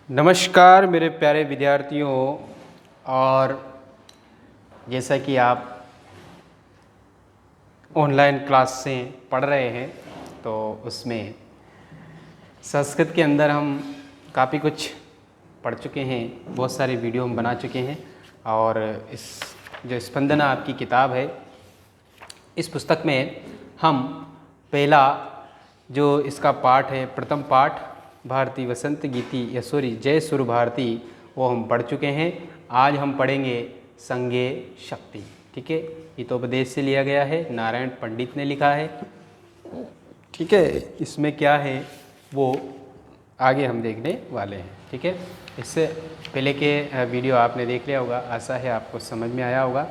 नमस्कार मेरे प्यारे विद्यार्थियों। और जैसा कि आप ऑनलाइन क्लास से पढ़ रहे हैं तो उसमें संस्कृत के अंदर हम काफ़ी कुछ पढ़ चुके हैं, बहुत सारे वीडियो हम बना चुके हैं। और इस जो स्पंदना आपकी किताब है, इस पुस्तक में हम पहला जो इसका पाठ है, प्रथम पाठ भारती वसंत गीति या सॉरी जय सुर भारती, वो हम पढ़ चुके हैं। आज हम पढ़ेंगे संज्ञेय शक्ति। ठीक है, हितोपदेश से लिया गया है, नारायण पंडित ने लिखा है। ठीक है, इसमें क्या है वो आगे हम देखने वाले हैं। ठीक है, इससे पहले के वीडियो आपने देख लिया होगा, आशा है आपको समझ में आया होगा।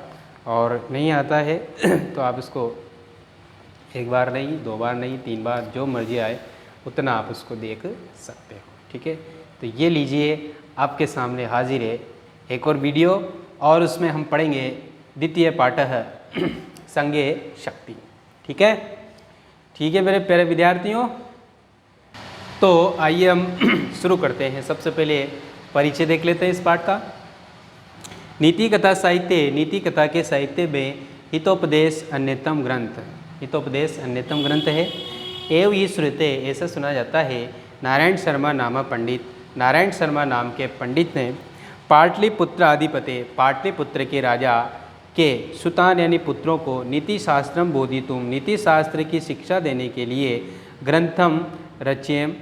और नहीं आता है तो आप इसको एक बार नहीं, दो बार नहीं, तीन बार, जो मर्जी आए उतना आप उसको देख सकते हो। ठीक है, तो ये लीजिए, आपके सामने हाजिर है एक और वीडियो, और उसमें हम पढ़ेंगे द्वितीय पाठः संज्ञेय शक्ति। ठीक है, ठीक है मेरे प्यारे विद्यार्थियों। तो आइए हम शुरू करते हैं। सबसे पहले परिचय देख लेते हैं इस पाठ का। नीति कथा साहित्य, नीति कथा के साहित्य में हितोपदेश अन्यतम ग्रंथ, हितोपदेश अन्यतम ग्रंथ है। एवं ही श्रुते, ऐसा सुना जाता है, नारायण शर्मा नामा पंडित, नारायण शर्मा नाम के पंडित ने पाटलिपुत्र अधिपते, पाटलिपुत्र के राजा के सुतान यानी पुत्रों को नीति शास्त्रम बोधितुम, नीति शास्त्र की शिक्षा देने के लिए ग्रंथम रचयम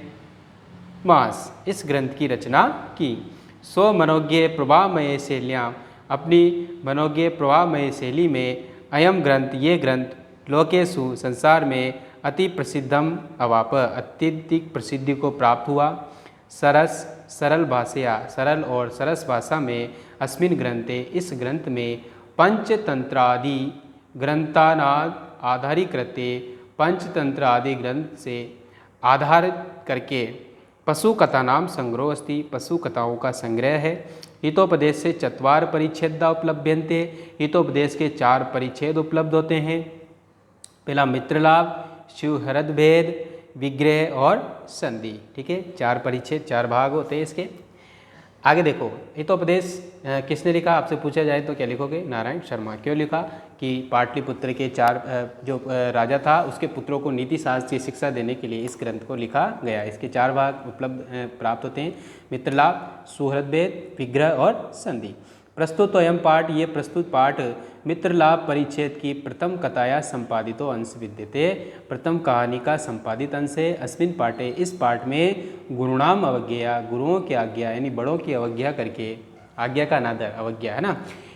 मास, इस ग्रंथ की रचना की। स्व मनोज्ञ प्रभावमय शैलियाँ, अपनी मनोज्ञ प्रभावमय शैली में अयम ग्रंथ, ये ग्रंथ लोकेशु, संसार में अति प्रसिद्धम अवाप, अत्यधिक प्रसिद्धि को प्राप्त हुआ। सरस, सरल भाषया, सरल और सरस भाषा में अस्मिन ग्रंथे, इस ग्रंथ में पंचतंत्रादि ग्रंथानाद आधारीकृत्य, पंचतंत्र आदि ग्रंथ से आधारित करके पशु कथा नाम संग्रह अस्ति, पशु कथाओं का संग्रह है। हितोपदेश से चत्वार परिच्छेदा उपलभ्यन्ते, हितोपदेश के 4 परिच्छेद उपलब्ध होते हैं। पहला मित्रलाभ, शिवहृद भेद, विग्रह और संधि। ठीक है, 4 परिच्छेद, 4 भाग होते हैं इसके। आगे देखो, हितोपदेश किसने लिखा, आपसे पूछा जाए तो क्या लिखोगे? नारायण शर्मा। क्यों लिखा? कि पाटलिपुत्र के 4 जो राजा था, उसके पुत्रों को नीति शास्त्र की शिक्षा देने के लिए इस ग्रंथ को लिखा गया। इसके 4 भाग उपलब्ध प्राप्त होते हैं, मित्रलाभ, सुहृद भेद, विग्रह और संधि। प्रस्तुत अयम पाठ, ये प्रस्तुत पाठ मित्रलाभ परिच्छेद की प्रथम कथाया संपादितो अंश विद्यते, प्रथम कहानी का संपादित अंश है। अस्मिन पाठे, इस पाठ में गुरुणाम अवज्ञा, गुरुओं की आज्ञा यानी बड़ों की अवज्ञा करके, आज्ञा का अनादर, अवज्ञा है ना,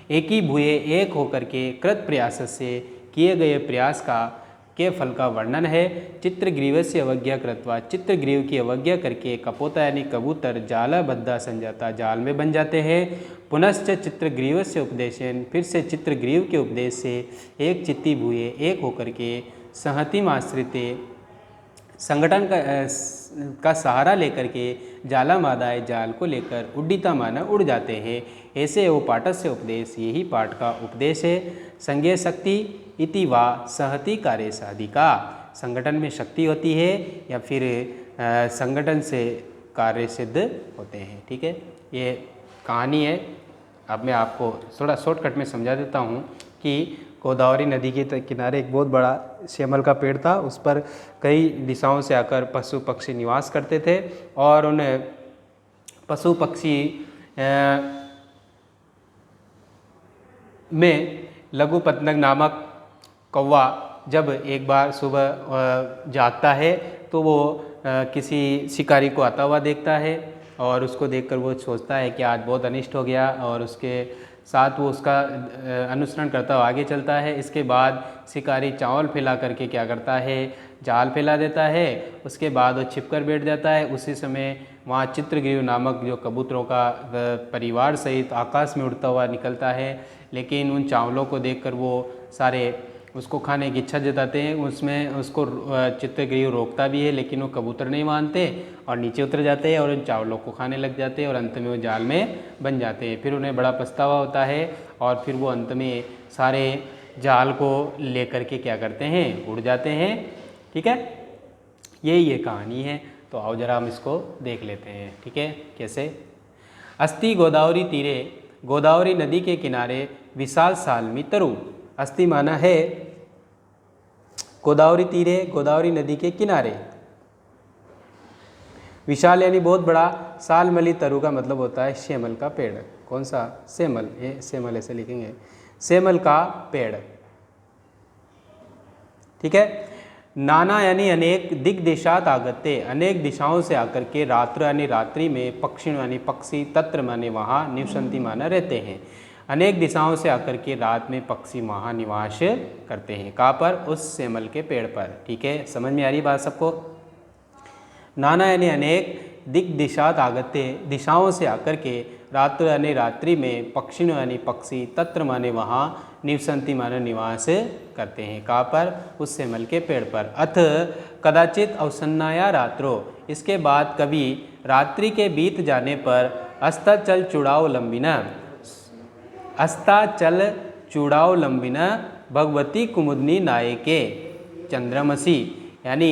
एक ही भूये, एक होकर के कृत प्रयास से किए गए प्रयास का के फल का वर्णन है। चित्रग्रीव से अवज्ञा कृत्वा, चित्रग्रीव की अवज्ञा करके कपोता यानी कबूतर जाला बद्धा संजाता, जाल में बन जाते हैं। पुनश्च चित्रग्रीव से उपदेशन, फिर से चित्रग्रीव के उपदेश से एक चित्ती भूये, एक होकर के संहतिम आश्रिते, संगठन का सहारा लेकर के जाला मादाय, जाल को लेकर उड्डीता माना उड़ जाते हैं। ऐसे वो पाठस्य उपदेश, यही पाठ का उपदेश है। संज्ञेय शक्ति इति वा सहति कार्य साधिका, संगठन में शक्ति होती है या फिर संगठन से कार्य सिद्ध होते हैं। ठीक है, ये कहानी है। अब मैं आपको थोड़ा शॉर्टकट में समझा देता हूँ कि गोदावरी नदी के किनारे एक बहुत बड़ा श्यामल का पेड़ था, उस पर कई दिशाओं से आकर पशु पक्षी निवास करते थे। और उन पशु पक्षी में लघु पतंग नामक कौवा जब एक बार सुबह जागता है तो वो किसी शिकारी को आता हुआ देखता है, और उसको देखकर वो सोचता है कि आज बहुत अनिष्ट हो गया, और उसके साथ वो उसका अनुसरण करता हुआ आगे चलता है। इसके बाद शिकारी चावल फैला करके क्या करता है, जाल फैला देता है। उसके बाद वो छिपकर बैठ जाता है। उसी समय वहाँ चित्रग्रीव नामक जो कबूतरों का परिवार सहित आकाश में उड़ता हुआ निकलता है। लेकिन उन चावलों को देखकर वो सारे उसको खाने की इच्छा जताते हैं। उसमें उसको चित्रग्रीव रोकता भी है, लेकिन वो कबूतर नहीं मानते और नीचे उतर जाते हैं और उन चावलों को खाने लग जाते हैं, और अंत में वो जाल में बन जाते हैं। फिर उन्हें बड़ा पछतावा होता है, और फिर वो अंत में सारे जाल को लेकर के क्या करते हैं, उड़ जाते हैं। ठीक है, यही ये कहानी है। तो आओ जरा हम इसको देख लेते हैं, ठीक है। कैसे? अस्ति गोदावरी तीरे, गोदावरी नदी के किनारे विशाल सालमी तरु। अस्ति माना है गोदावरी तीरे, गोदावरी नदी के किनारे, विशाल यानी बहुत बड़ा, सालमली तरु का मतलब होता है सेमल का पेड़। कौन सा? सेमल, ये सेमल ऐसे लिखेंगे, सेमल का पेड़, ठीक है। नाना यानी अनेक, दिग्देशात आगते, अनेक दिशाओं से आकर के, रात्र यानी रात्रि में, पक्षी यानी पक्षी, तत्र माने वहाँ, निवसंति माना रहते हैं। अनेक दिशाओं से आकर के रात में पक्षी वहाँ निवास करते हैं। कहाँ पर? उस सेमल के पेड़ पर, ठीक है। समझ में आ रही बात सबको? नाना यानी अनेक, दिग्दिशात आगते, दिशाओं से आकर के, रात्र यानी रात्रि में, पक्षिणों यानी पक्षी, तत्र माने वहाँ, निवसंति माने निवास करते हैं। कहाँ पर? उस सेमल के पेड़ पर। अथ कदाचित अवसन्नाया रात्रो, इसके बाद कभी रात्रि के बीत जाने पर, अस्ताचल चूड़ावलंबिना, अस्ताचल चूड़ावलंबिना भगवती कुमुदनी नायके चंद्रमसी, यानी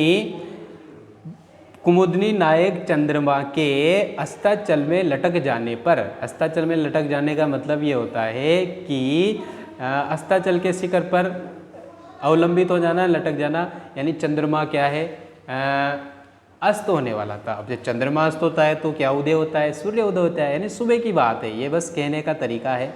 कुमुदनी नायक चंद्रमा के अस्ताचल में लटक जाने पर, अस्ताचल में लटक जाने का मतलब ये होता है कि अस्ताचल के शिखर पर अवलंबित हो जाना, लटक जाना, यानी चंद्रमा क्या है? अस्त होने वाला था। अब जब चंद्रमा अस्त होता है तो क्या उदय होता है? सूर्य उदय होता है, यानी सुबह की बात है, ये बस कहने का तरीका है।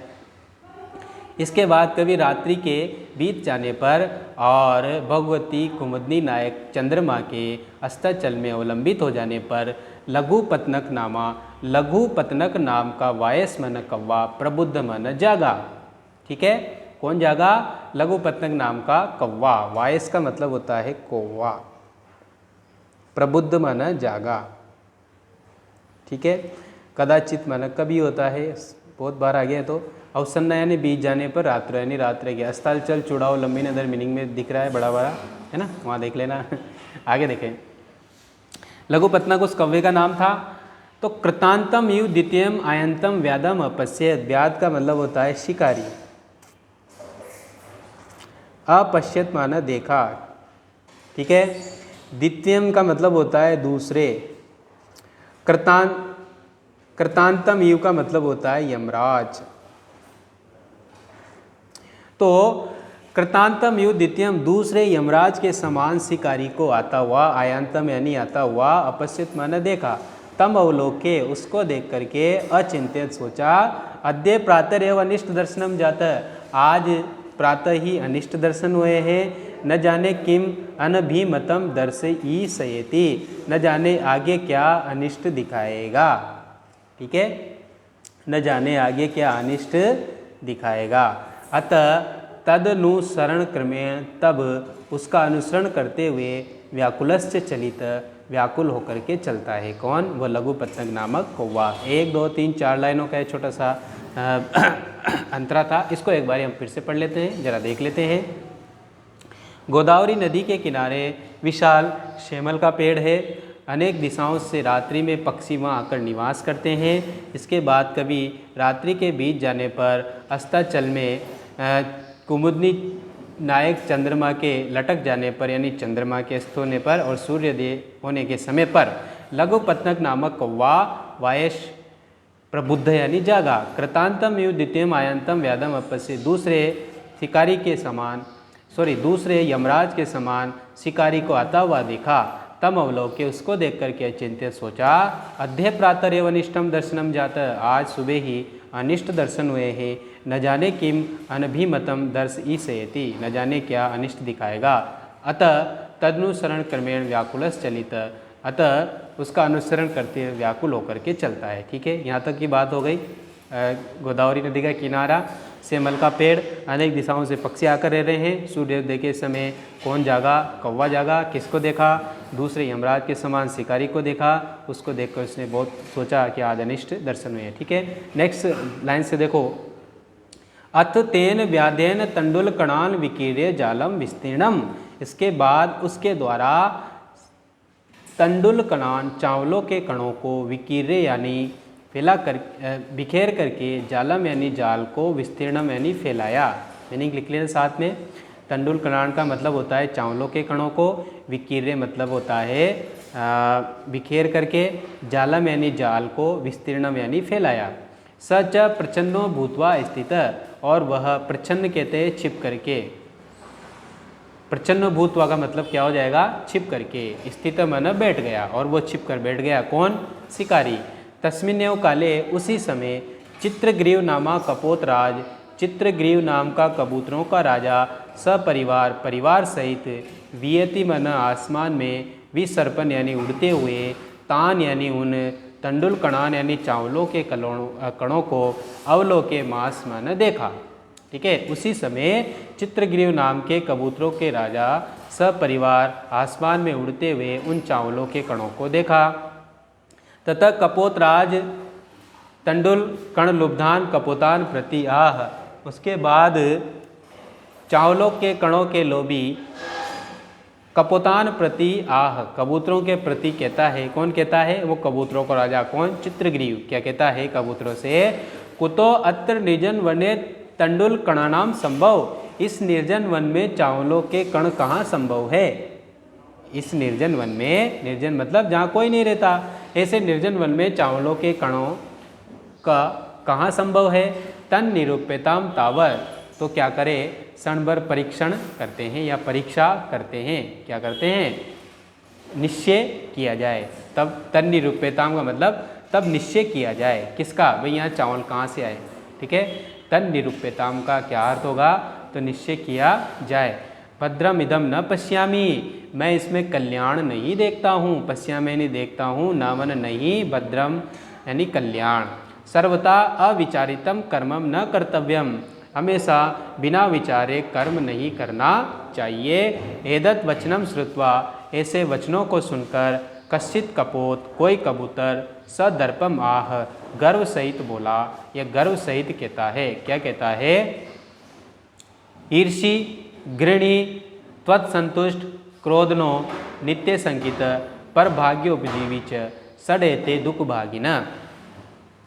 इसके बाद कभी रात्रि के बीत जाने पर और भगवती कुमुदनी नायक चंद्रमा के अस्ताचल में अवलंबित हो जाने पर, लघु पतनक नामा, लघु पतनक नाम का वायस मन कौवा प्रबुद्ध मन जागा, ठीक है। कौन जागा? लघु पतनक नाम का कौवा, वायस का मतलब होता है कौवा, प्रबुद्ध मन जागा, ठीक है। कदाचित मन कभी होता है, बहुत बार आ गया। तो अवसन्ना यानी बीत जाने पर, रात्र यानी रात रह गया। अस्ताचल चूड़ाव लंबी नदर मीनिंग में दिख रहा है बड़ा बड़ा, है ना, वहाँ देख लेना। आगे देखें, लघु पतनक उस कौवे का नाम था। तो कृतांतम यु द्वितीयम आयंतम व्यादम अपश्यत, व्याद का मतलब होता है शिकारी, अपश्यत माना देखा, ठीक है। द्वितीयम का मतलब होता है दूसरे, कृतांतम यु का मतलब होता है यमराज। तो कृतांतम यु द्वितीयम, दूसरे यमराज के समान शिकारी को आता हुआ, आयांतम यानी आता हुआ, अपश्यत माना देखा, तम अवलोके, उसको देख करके अचिंतित सोचा, अद्य प्रातः एव अनिष्ट दर्शनम जाता, आज प्रातः ही अनिष्ट दर्शन हुए हैं, न जाने किम अनभिमतम दर्शयति, न जाने आगे क्या अनिष्ट दिखाएगा, ठीक है, न जाने आगे क्या अनिष्ट दिखाएगा। अतः तदनुसरण क्रमेण, तब उसका अनुसरण करते हुए, व्याकुलश्च चलित, व्याकुल होकर के चलता है। कौन? वह लघु पतंग नामक कौवा। 1 2 3 4 लाइनों का छोटा सा अंतरा था, इसको एक बार हम फिर से पढ़ लेते हैं, जरा देख लेते हैं। गोदावरी नदी के किनारे विशाल शेमल का पेड़ है, अनेक दिशाओं से रात्रि में पक्षी वहाँ आकर निवास करते हैं। इसके बाद कभी रात्रि के बीत जाने पर अस्ताचल में कुमुदनी नायक चंद्रमा के लटक जाने पर, यानी चंद्रमा के अस्त होने पर और सूर्योदय होने के समय पर, लघु पतनक नामक कौवा वायश प्रबुद्ध यानी जागा। कृतांतम यु द्वितीयम आयंतम व्यादम अपस्य, दूसरे शिकारी के समान, दूसरे यमराज के समान शिकारी को आता हुआ देखा। तम अवलोके, उसको देख करके अचिंत्य सोचा, अद्य प्रातः एव अनिष्टम दर्शनम जाता, आज सुबह ही अनिष्ट दर्शन हुए हैं, न जाने किम अनभिमतम दर्शयति, न जाने क्या अनिष्ट दिखाएगा। अतः तदनुसरण क्रमेण व्याकुलस चलित, अतः उसका अनुसरण करते हुए व्याकुल होकर के चलता है, ठीक है। यहाँ तक की बात हो गई। गोदावरी नदी का किनारा, सेमल का पेड़, अनेक दिशाओं से पक्षी आकर रह रहे हैं। सूर्योदय के समय कौन जागा? कौवा जागा। किसको देखा? दूसरे यमराज के समान शिकारी को देखा। उसको देखकर उसने बहुत सोचा कि आज अनिष्ट दर्शन हुए, ठीक है। नेक्स्ट लाइन से देखो, अथ तेन व्याधेन तंडुल कणान विकीर्य जालम विस्तीर्णम, इसके बाद उसके द्वारा तंडुल कणान, चावलों के कणों को, विकीर्य यानी फैला कर, बिखेर करके, जालम यानी जाल को, विस्तीर्णम यानी फैलाया। मीनिंग लिख लेना साथ में। तंडुल कणान का मतलब होता है चावलों के कणों को, विकीर्य मतलब होता है बिखेर करके, जालम यानी जाल को, विस्तीर्णम यानी फैलाया। स च प्रच्छन्नो भूतवा स्थित, और वह प्रच्छन्न कहते हैं छिप करके। प्रच्छन्न भूतवा का मतलब क्या हो जाएगा? छिप करके। स्थित मन बैठ गया, और वो छिप कर बैठ गया। कौन? शिकारी। तस्मिन्नेव काले, उसी समय, चित्रग्रीव नामा कपोतराज, चित्रग्रीव नाम का कबूतरों का राजा, सपरिवार परिवार सहित, वियति मन आसमान में, विसर्पन यानी उड़ते हुए, तान यानी उन, तंडुल कणान यानी चावलों के कणों को, अवलोके मास मन देखा। ठीक है, उसी समय चित्रग्रीव नाम के कबूतरों के राजा सपरिवार आसमान में उड़ते हुए उन चावलों के कणों को देखा। तथा कपोतराज तंडुल कण लुब्धान कपोतान प्रति आह, उसके बाद चावलों के कणों के लोभी कपोतान प्रति आह, कबूतरों के प्रति कहता है। कौन कहता है? वो कबूतरों का राजा। कौन? चित्रग्रीव। क्या कहता है कबूतरों से? कुतो अत्र निर्जन वने तंडुल कणानाम संभव, इस निर्जन वन में चावलों के कण कहाँ संभव है? इस निर्जन वन में, निर्जन मतलब जहाँ कोई नहीं रहता, ऐसे निर्जन वन में चावलों के कणों का कहाँ संभव है? तन निरूप्यताम तावर, तो क्या करे? क्षणभर परीक्षण करते हैं या परीक्षा करते हैं। क्या करते हैं? निश्चय किया जाए। तब तन निरूप्यताम का मतलब तब निश्चय किया जाए। किसका? भाई यहाँ चावल कहाँ से आए। ठीक है, तन निरूप्यताम का क्या अर्थ होगा? तो निश्चय किया जाए। भद्रम इदम न पश्यामी, मैं इसमें कल्याण नहीं देखता हूँ। पश्यामी यानी देखता हूँ, नामन नहीं, भद्रम यानी कल्याण। सर्वथा अविचारितम कर्मम न कर्तव्यम, हमेशा बिना विचारे कर्म नहीं करना चाहिए। एदत् वचनम श्रुत्वा, ऐसे वचनों को सुनकर, कश्चित कपोत, कोई कबूतर, सदर्पम आह, गर्व सहित बोला। यह गर्व सहित कहता है। क्या कहता है? ईर्षि घृणी त्वत्संतुष्ट क्रोधनो नित्य संकित पर भाग्योपजीवी च सड़ेते दुख भागिन।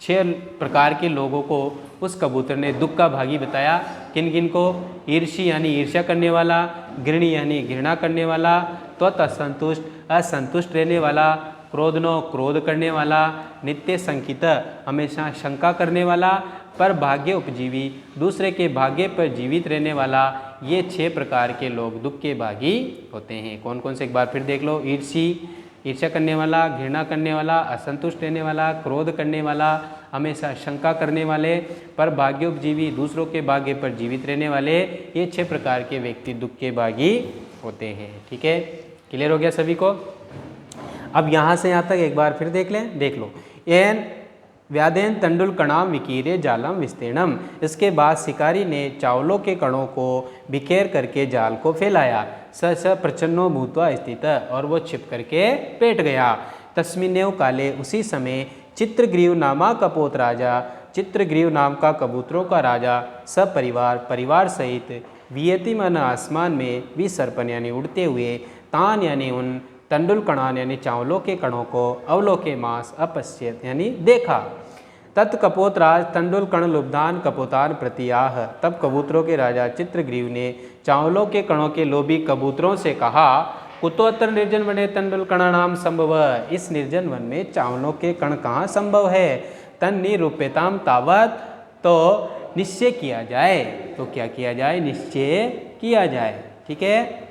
6 प्रकार के लोगों को उस कबूतर ने दुख का भागी बताया। किन किन को? ईर्षि यानी ईर्ष्या करने वाला, घृणी यानी घृणा करने वाला, त्वत असंतुष्ट असंतुष्ट रहने वाला, क्रोधनो क्रोध करने वाला, नित्य संकित हमेशा शंका करने वाला, पर भाग्य उपजीवी दूसरे के भाग्य पर जीवित रहने वाला। ये 6 प्रकार के लोग दुख के भागी होते हैं। कौन कौन से? एक बार फिर देख लो। ईर्ष्या करने वाला, घृणा करने वाला, असंतुष्ट रहने वाला, क्रोध करने वाला, हमेशा शंका करने वाले, पर भाग्योपजीवी दूसरों के भाग्य पर जीवित रहने वाले। ये 6 प्रकार के व्यक्ति दुख के भागी होते हैं। ठीक है, क्लियर हो गया सभी को? अब यहाँ से यहाँ तक एक बार फिर देख लें। देख लो। एन व्यादेन तंडुल कणाम विकीरे जालम विस्तीर्णम, इसके बाद शिकारी ने चावलों के कणों को बिखेर करके जाल को फैलाया। स प्रचन्नो भूतवा स्थित, और वो छिप करके बैठ गया। तस्मिन्नेव काले, उसी समय, चित्रग्रीव नामा कपोत राजा, चित्रग्रीव नाम का कबूतरों का राजा, सपरिवार परिवार सहित, वियति मन आसमान में, विसर्पन यानी उड़ते हुए, तान यानी उन, तंडुल कणान यानी चावलों के कणों को, अवलोके मास अपश्यत यानी देखा। तत् कपोतराज तंडुल कण लुब्धान कपोतान प्रतियाह, तब कबूतरों के राजा चित्रग्रीव ने चावलों के कणों के लोभी कबूतरों से कहा, कुतोत्तर निर्जन वने तंडुल कणानाम संभव, इस निर्जन वन में चावलों के कण कहाँ संभव है? तन निरूप्यताम तावत, तो निश्चय किया जाए। तो क्या किया जाए? निश्चय किया जाए। ठीक है।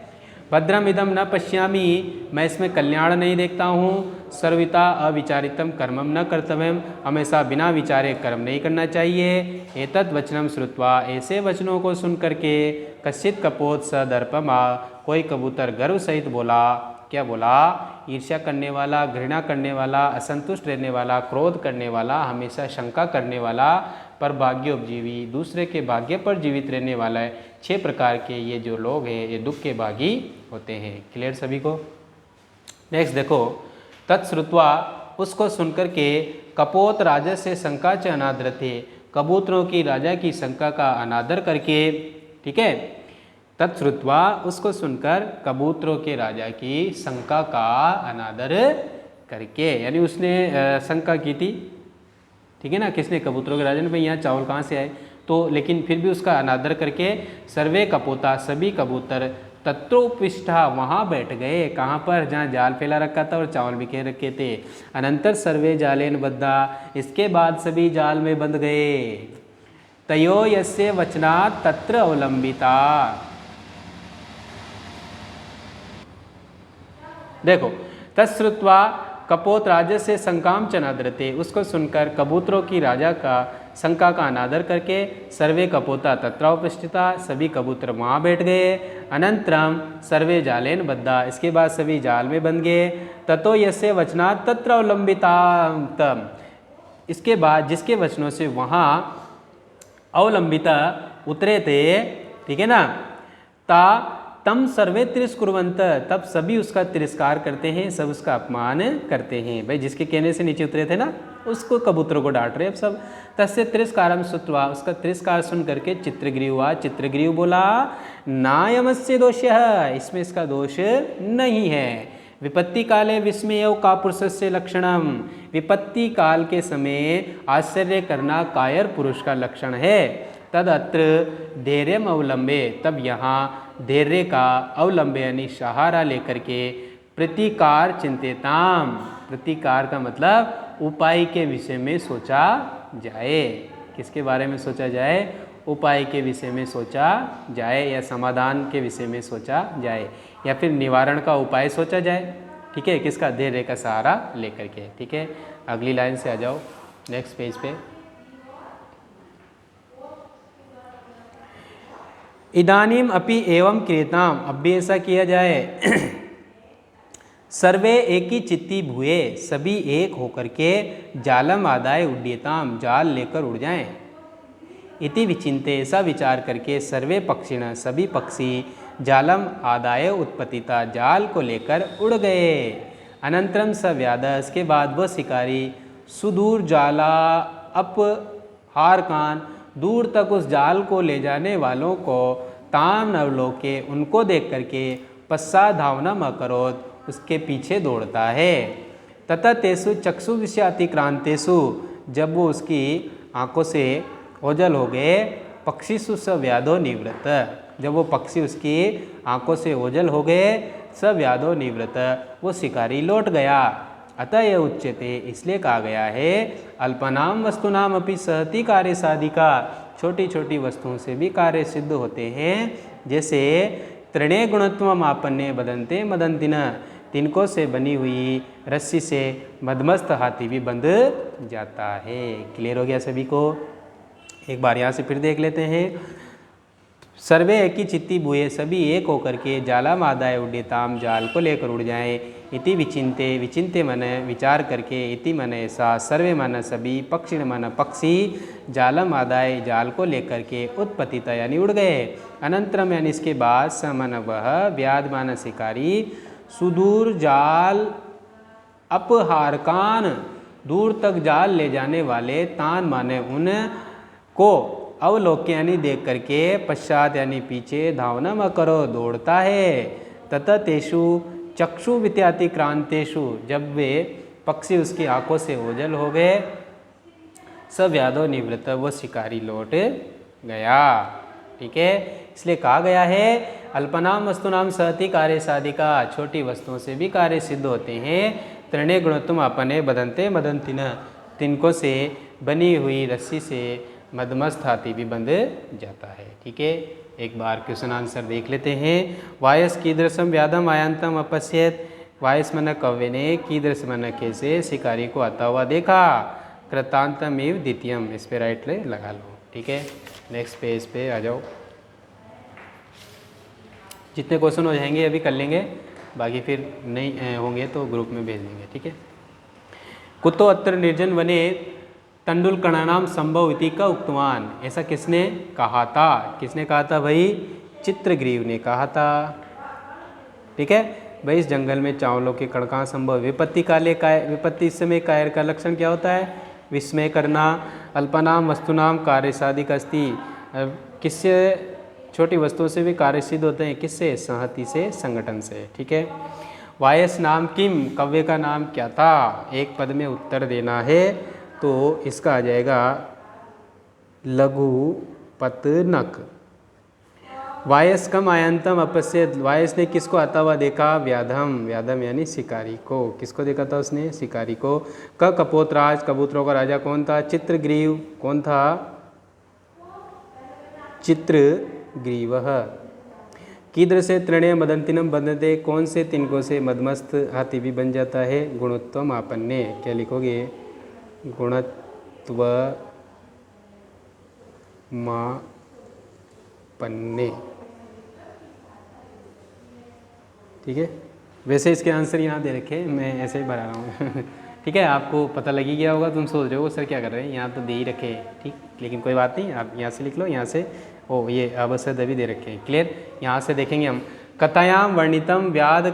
भद्रम इदम न पश्यामी, मैं इसमें कल्याण नहीं देखता हूँ। सर्विता अविचारितम कर्मम न कर्तव्यम, हमेशा बिना विचारे कर्म नहीं करना चाहिए। एतत् वचनम श्रुत्वा, ऐसे वचनों को सुन करके, कश्चित कपोत स दर्पमा, कोई कबूतर गर्व सहित बोला। क्या बोला? ईर्ष्या करने वाला, घृणा करने वाला, असंतुष्ट रहने वाला, क्रोध करने वाला, हमेशा शंका करने वाला, पर भाग्योपजीवी दूसरे के भाग्य पर जीवित रहने वाला है। 6 प्रकार के ये जो लोग हैं ये दुख के भागी होते हैं। क्लियर सभी को? नेक्स्ट देखो। तत्श्रुत्वा, उसको सुनकर के, कपोत राजा से शंका च अनादर थे, कबूतरों की राजा की शंका का अनादर करके। ठीक है। तत्श्रुत्वा, उसको सुनकर, कबूतरों के राजा की शंका का अनादर करके, यानी उसने शंका की थी। ठीक है ना? किसने? कबूतरों के राजा ने। भाई यहाँ चावल कहाँ से आए? तो लेकिन फिर भी उसका अनादर करके, सर्वे कपोता, सभी कबूतर, तत्रोपविष्टा, वहाँ बैठ गए। कहाँ पर? जहाँ जाल फैला रखा था और चावल बिखेर रखे थे। अनंतर सर्वे जालेन बद्धा, इसके बाद सभी जाल में बंध गए। तयो यस्य वचनात् तत्र अवलंबिता, देखो, तत्श्रुत्वा कपोत राजा से शंकाम च नादरते, उसको सुनकर कबूतरों की राजा का शंका का अनादर करके सर्वे कपोता तत्र उपस्थिता, सभी कबूतर वहाँ बैठ गए। अनंतरम सर्वे जालेन बद्धा, इसके बाद सभी जाल में बंध गए। ततो यस्य वचनात् तत्र अवलंबिता, इसके बाद जिसके वचनों से वहाँ अवलंबिता उतरे थे, ठीक है ना, ता तम सर्वे तिरस्कुर्वन्त, तब सभी उसका तिरस्कार करते हैं, सब उसका अपमान करते हैं। भाई जिसके कहने से नीचे उतरे थे ना, उसको कबूतरों को डांट रहे अब सब। तस्य तिरस्कारम श्रुत्वा, उसका तिरस्कार सुन करके चित्रग्रीव हुआ, चित्रग्रीव बोला नायमस्य दोषः, इसमें इसका दोष नहीं है। विपत्ति काले विस्मयो कापुरुषस्य लक्षणम, विपत्ति काल के समय आश्चर्य करना कायर पुरुष का लक्षण है। तद अत्र धैर्यम अवलंबे, तब यहाँ धैर्य का अवलंबे यानी सहारा लेकर के प्रतिकार चिंतिताम, प्रतिकार का मतलब उपाय के विषय में सोचा जाए। किसके बारे में सोचा जाए? उपाय के विषय में सोचा जाए, या समाधान के विषय में सोचा जाए, या फिर निवारण का उपाय सोचा जाए। ठीक है, किसका? धैर्य का सहारा लेकर के। ठीक है, अगली लाइन से आ जाओ नेक्स्ट पेज पे। इदानीम अपि एवं क्रियताम, अब भी ऐसा किया जाए। सर्वे एक ही चित्ती भूये, सभी एक होकर के जालम आदाय उड्डीताम, जाल लेकर उड़ जाएं। इति विचिंते, ऐसा विचार करके सर्वे पक्षिण, सभी पक्षी जालम आदाय उत्पतिता, जाल को लेकर उड़ गए। अनंतरम स व्याध, इसके बाद वह शिकारी सुदूर जाला अपहारकान, दूर तक उस जाल को ले जाने वालों को ताम नवलोके, उनको देख करके पश्चात धावना मकरोत, उसके पीछे दौड़ता है। तथा तेसु चक्षु विषयातिक्रांतेषु, जब वो उसकी आंखों से ओझल हो गए। पक्षीसु स व्याधो निवृत्त, जब वो पक्षी उसकी आंखों से ओझल हो गए, स व्याधो निवृत्त, वो शिकारी लौट गया। अतः यह उच्यते, इसलिए कहा गया है, अल्पनाम वस्तुनाम अपि सहति कार्य साधिका, छोटी छोटी वस्तुओं से भी कार्य सिद्ध होते हैं। जैसे त्रिणे गुणत्वम आपन्ने बदंते मदंतिन, तिनकों से बनी हुई रस्सी से मदमस्त हाथी भी बंध जाता है। क्लियर हो गया सभी को? एक बार यहाँ से फिर देख लेते हैं। सर्वे एक ही चित्ती बुए, सभी एक होकर के जालम आदाय उड्डीताम, जाल को लेकर उड़ जाएं। इति विचिंते, विचिंते मन विचार करके, इति मन ऐसा, सर्वे मन सभी, पक्षिण मन पक्षी, जालम आदाय जाल को लेकर के उत्पतिता यानी उड़ गए। अनंतरम यानी इसके बाद, स मन वह, व्याध मान शिकारी, सुदूर जाल अपहारकान, दूर तक जाल ले जाने वाले, तान माने उन को, अवलोक यानी देख करके, पश्चात यानी पीछे, धावना म करो दौड़ता है। तथा तेषु चक्षु वित्यातिक्रांतेषु, जब वे पक्षी उसकी आंखों से ओझल हो गए, सब यादव निवृत्त, वो शिकारी लौट गया। ठीक है, इसलिए कहा गया है अल्पनाम वस्तुनाम सहति कार्य साधिका, छोटी वस्तुओं से भी कार्य सिद्ध होते हैं। त्रिणे गुणत्वम अपने बदंते मदंतिन, तिनको से बनी हुई रस्सी से मदमस्त हाथी भी बंध जाता है। ठीक है, एक बार क्वेश्चन आंसर देख लेते हैं। वायस कीदृशम व्याधम आयांतम अपश्यत, वायस मन कव्य ने कीदृश मन कैसे शिकारी को आता हुआ देखा। कृतांतम एव द्वितीयम, इस पे राइट लगा लो। ठीक है, नेक्स्ट पेज पे आ जाओ। जितने क्वेश्चन हो जाएंगे अभी कर लेंगे, बाकी फिर नहीं होंगे तो ग्रुप में भेज देंगे। ठीक है। कुतो अत्र निर्जन वने तंडुलकणानाम संभव इति का उक्तवान, ऐसा किसने कहा था? किसने कहा था भाई? चित्रग्रीव ने कहा था। ठीक है भाई, इस जंगल में चावलों के कण कहाँ संभव? विपत्ति काले काय, विपत्ति इस समय कायर का लक्षण क्या होता है? विस्मय करना। अल्पनाम वस्तुनाम कार्य साधिक अस्ति, किससे छोटी वस्तुओं से भी कार्य सिद्ध होते हैं? किससे? संहति से, संगठन से। ठीक है। वायस नाम किम, कव्य का नाम क्या था? एक पद में उत्तर देना है, तो इसका आ जाएगा लघु पतनक। वायस्कम आयंतम अपश्यत, वायस ने किसको आता हुआ देखा? व्याधम, व्याधम यानी शिकारी को। किसको देखा था उसने? शिकारी को। क कपोतराज, कबूतरों का राजा कौन था? चित्रग्रीव, कौन था? चित्रग्रीवः। कीदृशे तृणे मदंतिनम बंधते, कौन से तिनकों से मदमस्त हाथी भी बन जाता है? गुणत्वम आपन्ने, क्या लिखोगे? गुणत्व मापन्ने, ठीक है। वैसे इसके आंसर यहाँ दे रखे, मैं ऐसे ही भरा रहा हूँ ठीक है, आपको पता लग ही गया होगा, तुम सोच रहे हो सर क्या कर रहे हैं, यहाँ तो दे ही रखे हैं, ठीक, लेकिन कोई बात नहीं, आप यहाँ से लिख लो, यहाँ से ओ ये अवसद भी दे रखे हैं, क्लियर। यहाँ से देखेंगे हम, कथायाम वर्णितम व्याध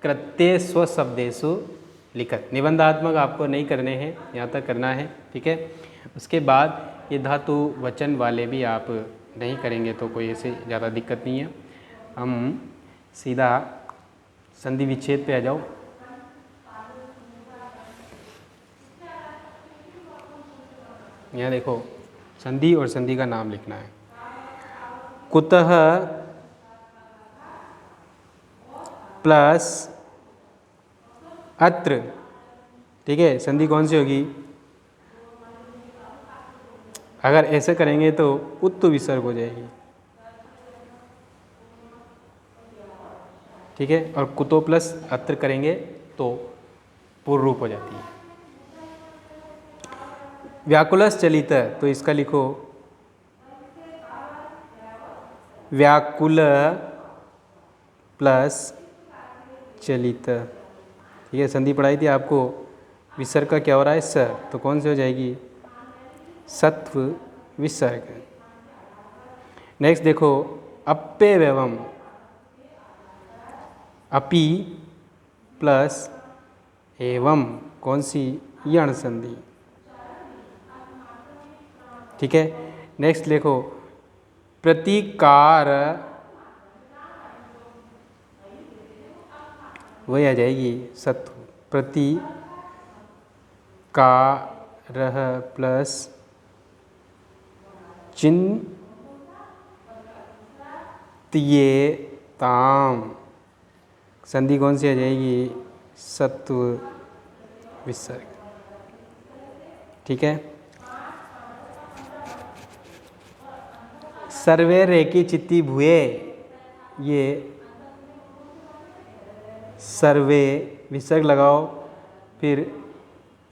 कृत्य स्वशब्देषु लिखत, निबंधात्मक आपको नहीं करने हैं, यहाँ तक करना है, ठीक है। उसके बाद ये धातु वचन वाले भी आप नहीं करेंगे तो कोई ऐसे ज़्यादा दिक्कत नहीं है। हम सीधा संधि विच्छेद पे आ जाओ। यहाँ देखो, संधि और संधि का नाम लिखना है। कुतः प्लस अत्र, ठीक है, संधि कौन सी होगी? अगर ऐसे करेंगे तो उत्तु विसर्ग हो जाएगी, ठीक है, और कुतो प्लस अत्र करेंगे तो पूर्ण रूप हो जाती है। व्याकुलस चलित, तो इसका लिखो व्याकुल प्लस चलित, ठीक है। संधि पढ़ाई थी आपको, विसर्ग का क्या हो रहा है? स, तो कौन सी हो जाएगी? सत्व विसर्ग। नेक्स्ट देखो, अप्पे व्यवम, अपि प्लस एवं, कौन सी? यण संधि, ठीक है। नेक्स्ट देखो, प्रतिकार, वही आ जाएगी सत्व, प्रतिकार प्लस चिंत्येताम, संधि कौन सी आ जाएगी? सत्व विसर्ग, ठीक है। सर्वे रेकी चित्ती भूये, ये सर्वे विसर्ग लगाओ, फिर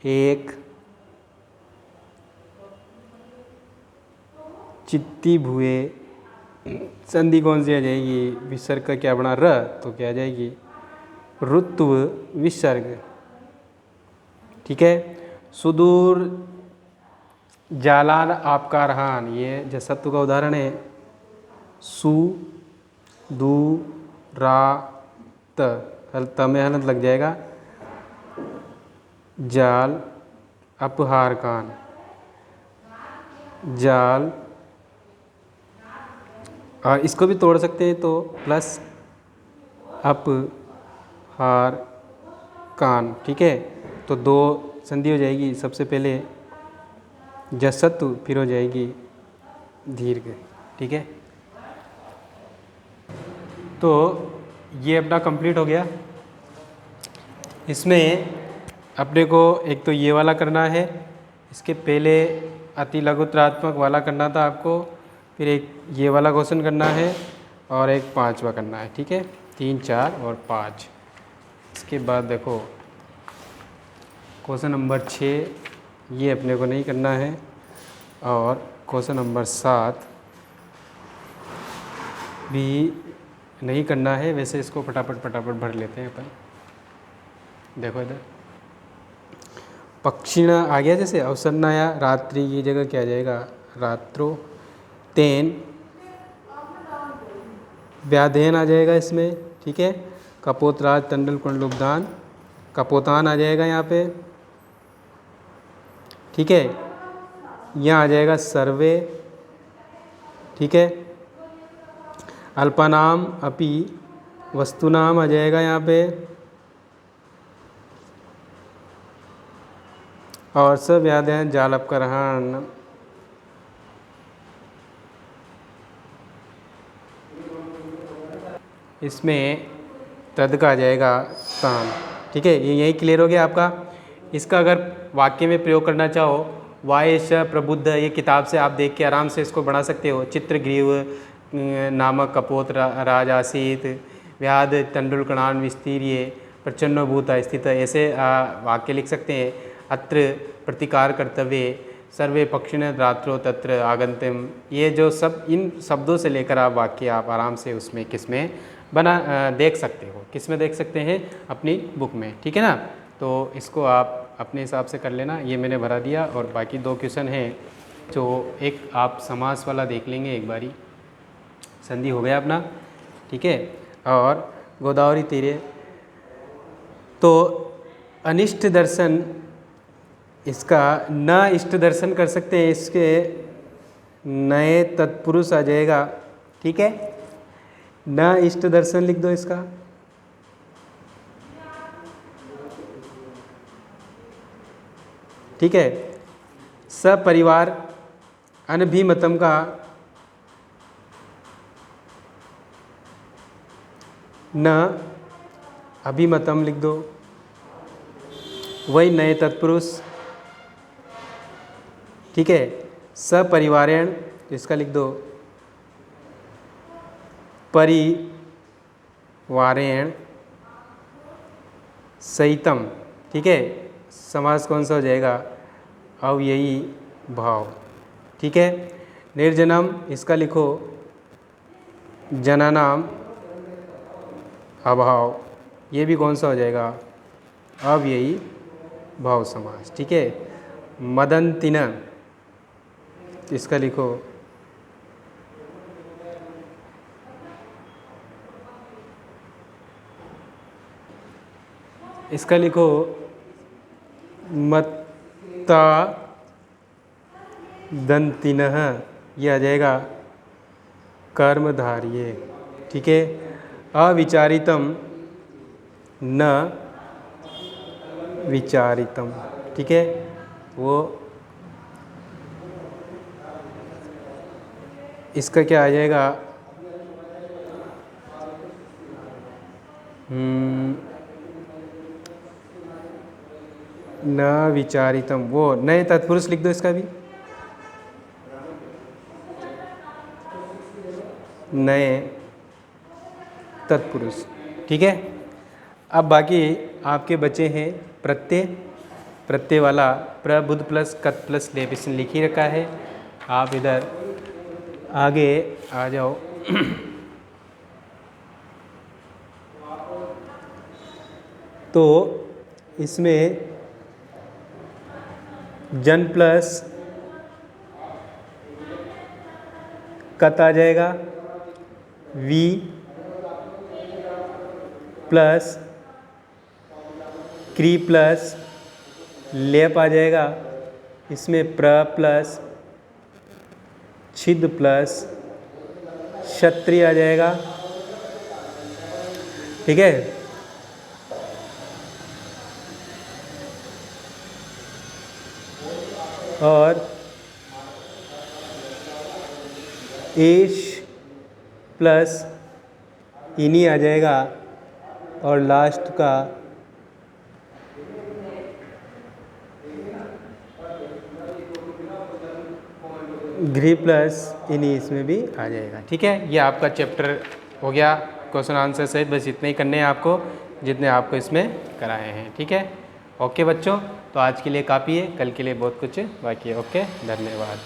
एक चित्ती भूये, संधि कौन सी आ जाएगी? विसर्ग का क्या बना? र, तो क्या आ जाएगी? ऋत्व विसर्ग, ठीक है। सुदूर जालान आपका रहान, ये जसत्व का उदाहरण है। सु दू रा त में हलंत लग जाएगा। जाल अपहार कान, जाल, और इसको भी तोड़ सकते हैं तो प्लस अपहार कान, ठीक है। तो दो संधि हो जाएगी, सबसे पहले जसत्व, फिर हो जाएगी दीर्घ, ठीक है। तो ये अपना कंप्लीट हो गया। इसमें अपने को एक तो ये वाला करना है, इसके पहले अति लघुत्रात्मक वाला करना था आपको, फिर एक ये वाला क्वेश्चन करना है और एक पांचवा करना है, ठीक है। 3, 4 और 5। इसके बाद देखो क्वेश्चन नंबर 6 ये अपने को नहीं करना है, और क्वेश्चन नंबर 7 भी नहीं करना है। वैसे इसको फटाफट भर लेते हैं अपन। देखो इधर पक्षिण आ गया, जैसे अवसरना या रात्रि की जगह क्या आ जाएगा? रात्रो। तेन व्याधेन आ जाएगा इसमें, ठीक है। कपोतराज तंडल कुंडलुब्धान, कपोतान आ जाएगा यहाँ पे, ठीक है। यहाँ आ जाएगा सर्वे, ठीक है। अल्पनाम अपि वस्तुनाम आ जाएगा यहाँ पे, और सब याद है जाल अपकरहण, इसमें तद का आ जाएगा ताम। ठीक है, ये यही क्लियर हो गया आपका। इसका अगर वाक्य में प्रयोग करना चाहो, वायश प्रबुद्ध, ये किताब से आप देख के आराम से इसको बना सकते हो। चित्रग्रीव नामक कपोत राज आसीत, व्याध तंडुलकणान विस्तीर्य प्रचन्न भूता स्थित, ऐसे वाक्य लिख सकते हैं। अत्र प्रतिकार कर्तव्य सर्वे पक्षिण रात्रो तत्र आगंतम, ये जो सब इन शब्दों से लेकर आप वाक्य आप आराम से उसमें किसमें बना देख सकते हो, किसमें देख सकते हैं, अपनी बुक में। ठीक है ना, तो इसको आप अपने हिसाब से कर लेना। ये मैंने भरा दिया और बाकी 2 क्वेश्चन हैं जो एक आप समास वाला देख लेंगे एक बारी। संधि हो गया अपना, ठीक है। और गोदावरी तीरे, तो अनिष्ट दर्शन, इसका न इष्ट दर्शन कर सकते हैं, इसके नए तत्पुरुष आ जाएगा। ठीक है, न इष्ट दर्शन लिख दो इसका। ठीक है, सपरिवार अनभिमतम का न अभिमतम लिख दो, वही नए तत्पुरुष। ठीक है, सपरिवारेण, तो इसका लिख दो परिवारेण सहितम। ठीक है, समास कौन सा हो जाएगा, अव्ययी भाव। ठीक है, निर्जनम, इसका लिखो जनानाम अभाव, ये भी कौन सा हो जाएगा, अव्ययी भाव समास। ठीक है, मदंतिन, इसका लिखो मत्ता दंतिनः, ये आ जाएगा कर्मधार्ये। ठीक है, अविचारितम न विचारितम। ठीक है, वो इसका क्या आ जाएगा, न विचारितम, वो नए तत्पुरुष लिख दो इसका भी, नए तत्पुरुष। ठीक है, अब बाकी आपके बचे हैं प्रत्यय। प्रत्यय वाला प्रबुद्ध प्लस कत प्लस लेप इसने लिख ही रखा है, आप इधर आगे आ जाओ। तो इसमें जन प्लस कत आ जाएगा, वी प्लस क्री प्लस लेप आ जाएगा। इसमें प्र प्लस छिद प्लस क्षत्रिय आ जाएगा। ठीक है, और एश प्लस इनी आ जाएगा, और लास्ट का घ्री प्लस इनी इसमें भी आ जाएगा। ठीक है, ये आपका चैप्टर हो गया क्वेश्चन आंसर सहित। बस इतने ही करने हैं आपको जितने आपको इसमें कराए हैं। ठीक है, ओके बच्चों, तो आज के लिए काफ़ी है, कल के लिए बहुत कुछ बाकी है। ओके, धन्यवाद।